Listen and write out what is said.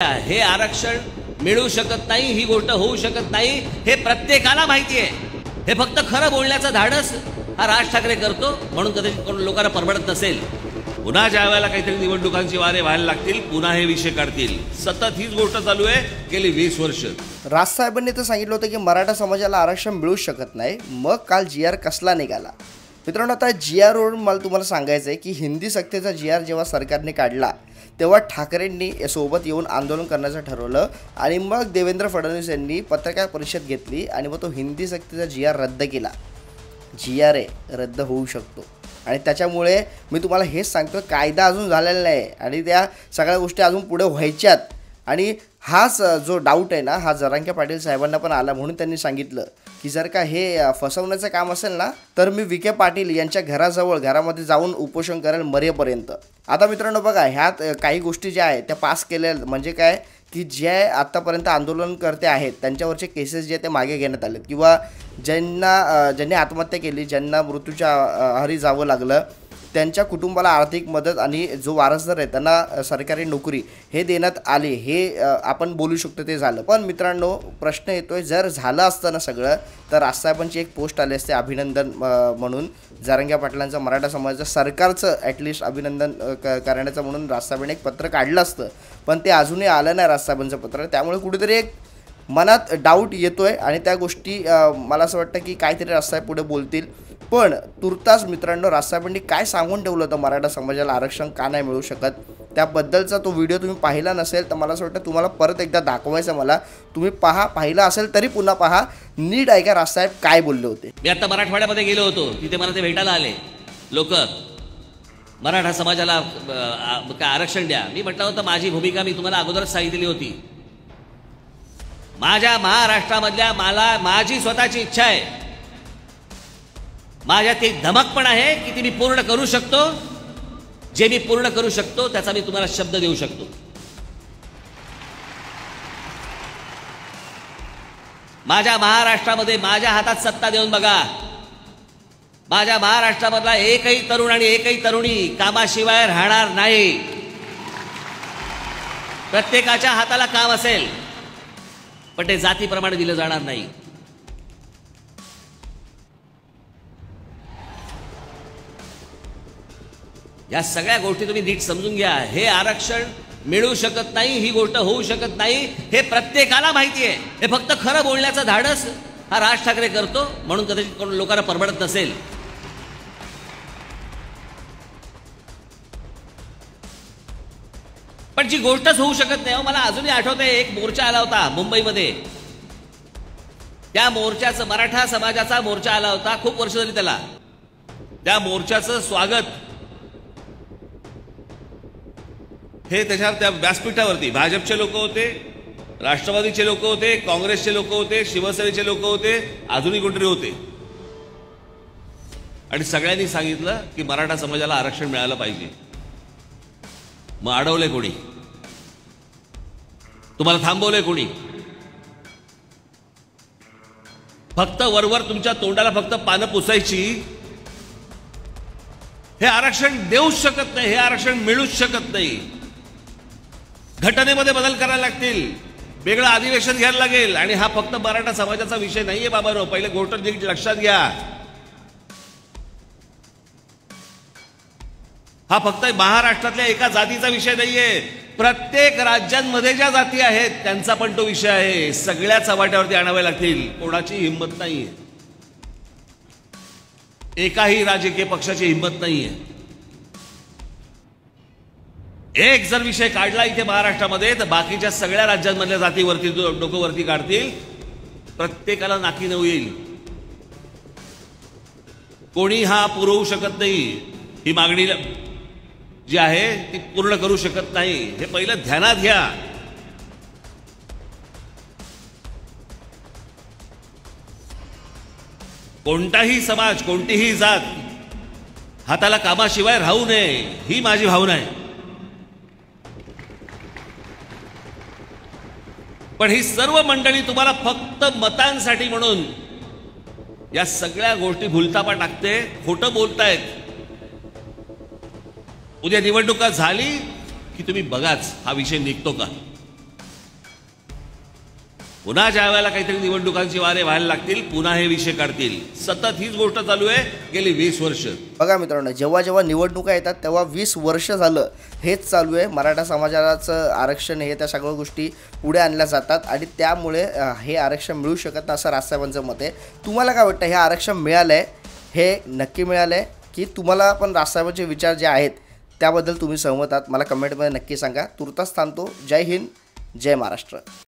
हे आरक्षण मिळू शकत नाही, ही गोष्ट होऊ शकत नाही, हे प्रत्येकाला माहिती आहे। हे फक्त खरं बोलण्याचं धाडस हा राज ठाकरे करतो, म्हणून कदाचित लोकांना परवडत नसेल। पुन्हा ज्या वेळेला काहीतरी निवडणुकांची वारे व्हायला लागतील, पुन्हा हे विषय काढतील। सतत हीच गोष्ट चालू आहे गेली 20 वर्ष। राजसाहेबांनी तर सांगितलं होतं की मराठा समाजाला आरक्षण मिळू शकत नाही, मग काल GR कसला निघाला। मित्रांनो, आता GR वरून मला तुम्हाला सांगायचं आहे की हिंदी सक्तीचा GR जेव्हा सरकारने काढला तेव्हा ठाकरेंनी सोबत येऊन आंदोलन करण्याचं ठरवलं आणि मग देवेंद्र फडणवीस यांनी पत्रकार परिषद घेतली आणि मग तो हिंदी सक्तीचा GR रद्द केला। GR रद्द होऊ शकतो आणि त्याच्यामुळे मी तुम्हाला हेच सांगतो, कायदा अजून झालेला नाही आणि त्या सगळ्या गोष्टी अजून पुढे व्हायच्यात। आणि हाच जो डाऊट आहे ना, हा जरांगे पाटील साहेबांना पण आला, म्हणून त्यांनी सांगितलं की जर का हे फसवण्याचं काम असेल ना, तर मी विखे पाटील यांच्या घरामध्ये जाऊन उपोषण करेल मरेपर्यंत। आता मित्रांनो बघा, ह्यात काही गोष्टी ज्या आहेत त्या पास केल्या, म्हणजे काय की जे आत्तापर्यंत आंदोलनकर्ते आहेत त्यांच्यावरचे केसेस जे ते मागे घेण्यात आलेत, किंवा ज्यांनी आत्महत्या केली, ज्यांना मृत्यूच्या आहारी जावं लागलं, त्यांच्या कुटुंबाला आर्थिक मदत आणि जो वारसदार आहे त्यांना सरकारी नोकरी हे देण्यात आले, हे आपण बोलू शकतो ते झालं। पण मित्रांनो, प्रश्न येतोय, जर झालं असतं ना सगळं, तर राजसाहेबांची एक पोस्ट आली असते अभिनंदन म्हणून, जरांगे पाटलांचं मराठा समाजाचं सरकारचं ॲटलिस्ट अभिनंदन करण्याचं म्हणून राजसाहेबांनी एक पत्र काढलं असतं, पण ते अजूनही आलं नाही राजसाहेबांचं पत्र। त्यामुळे कुठेतरी एक मनात डाऊट येतोय आणि त्या गोष्टी मला असं वाटतं की काहीतरी राजसाहेब पुढे बोलतील। पण तुर्तास मित्रांनो, राजसाहेबांनी काय सांगून ठेवलं होतं मराठा समाजाला आरक्षण का नाही मिळू शकत, त्याबद्दलचा तो व्हिडिओ तुम्ही पाहिला नसेल तर मला असं वाटतं तुम्हाला परत एकदा दाखवायचं मला। तुम्ही पाहिला असेल तरी पुन्हा पहा, नीट ऐका राजसाहेब काय बोलले होते। मी आता मराठवाड्यामध्ये गेलो होतो, तिथे मला ते भेटायला आले लोक, मराठा समाजाला काय आरक्षण द्या। मी म्हटलं होतं माझी भूमिका मी तुम्हाला अगोदरच सांगितली होती। माझ्या महाराष्ट्रामधल्या माझी स्वतःची इच्छा आहे, माझ्यात एक धमक पण आहे की ती मी पूर्ण करू शकतो। जे मी पूर्ण करू शकतो त्याचा मी तुम्हाला शब्द देऊ शकतो। माझ्या महाराष्ट्रामध्ये माझ्या हातात सत्ता देऊन बघा, माझ्या महाराष्ट्रामधला एकही तरुण आणि एकही तरुणी कामाशिवाय राहणार नाही। प्रत्येकाच्या हाताला काम असेल, पण ते जातीप्रमाणे दिलं जाणार नाही। या सगळ्या गोष्टी तुम्ही नीट समजून घ्या। हे आरक्षण मिळू शकत नाही, ही गोष्ट होऊ शकत नाही, हे प्रत्येकाला माहिती आहे। हे फक्त खरं बोलण्याचं धाडस हा राज ठाकरे करतो, म्हणून कदाचित लोकांना परवडत नसेल। पण जी गोष्टच होऊ शकत नाही, मला अजूनही आठवतंय, एक मोर्चा आला होता मुंबईमध्ये, त्या मोर्चाचं मराठा समाजाचा मोर्चा आला होता, खूप वर्ष झाली त्याला। त्या मोर्चाचं स्वागत हे त्याच्या त्या व्यासपीठावरती भाजपचे लोक होते, राष्ट्रवादीचे लोक होते, काँग्रेसचे लोक होते, शिवसेनेचे लोक होते, अजूनही कोणतरी होते, आणि सगळ्यांनी सांगितलं की मराठा समाजाला आरक्षण मिळालं पाहिजे। मग अडवले कोणी? तुम्हाला थांबवले कोणी? फक्त वरवर तुमच्या तोंडाला फक्त पानं पुसायची। हे आरक्षण देऊच शकत नाही, हे आरक्षण मिळूच शकत नाही। घटनेमध्ये बदल करायला लागतील, वेगळं अधिवेशन घ्यायला लागेल, आणि हा फक्त मराठा समाजाचा विषय नाहीये बाबांनो, पहिले गोष्ट नीट लक्षात घ्या। हा फक्त महाराष्ट्रातल्या एका जातीचा विषय नाहीये, प्रत्येक राज्यांमध्ये ज्या जाती आहेत त्यांचा पण तो विषय आहे। सगळ्या चव्हाट्यावरती आणावे लागतील, कोणाची हिंमत नाहीये, एकाही राजकीय पक्षाची हिंमत नाहीये। एक जर विषय काढला इथे महाराष्ट्रामध्ये, तर बाकीच्या सगळ्या राज्यांमधल्या जातीवरती डोकं वरती काढतील, प्रत्येकाला नाकी नऊ येईल। कोणी हा पुरवू शकत नाही, ही मागणी जी आहे ती पूर्ण करू शकत नाही, हे पहिलं ध्यानात घ्या। कोणताही समाज, कोणतीही जात हाताला कामाशिवाय राहू नये, ही माझी भावना आहे। पण ही सर्व मंडळी तुम्हाला फक्त मतांसाठी म्हणून या सगळ्या गोष्टी भुलतापा टाकते, खोटं बोलतायत। उद्या निवडणुका झाली की तुम्ही बघाच हा विषय निघतो का। पुन्हा ज्या वेळेला काहीतरी निवडणुकांची वारे व्हायला लागतील पुन्हा हे विषय काढतील. सतत हीच गोष्ट चालू आहे गेली 20 वर्ष. बघा मित्रांनो, जेव्हा जेव्हा निवडणुका येतात तेव्हा 20 वर्ष झालं हेच चालू आहे. मराठा समाजाचं आरक्षण हे त्या सगळ्या गोष्टी पुढे आणल्या जातात आणि त्यामुळे हे आरक्षण मिळू शकत नाही असं राजसाहेबांचं मत आहे. तुम्हाला काय वाटतं, हे आरक्षण मिळालं आहे हे नक्की मिळालं आहे की तुम्हाला पण राजसाहेबांचे विचार जे आहेत त्याबद्दल तुम्ही सहमत आहात? मला कमेंटमध्ये नक्की सांगा. तुर्तास थांबतो. जय हिंद, जय महाराष्ट्र.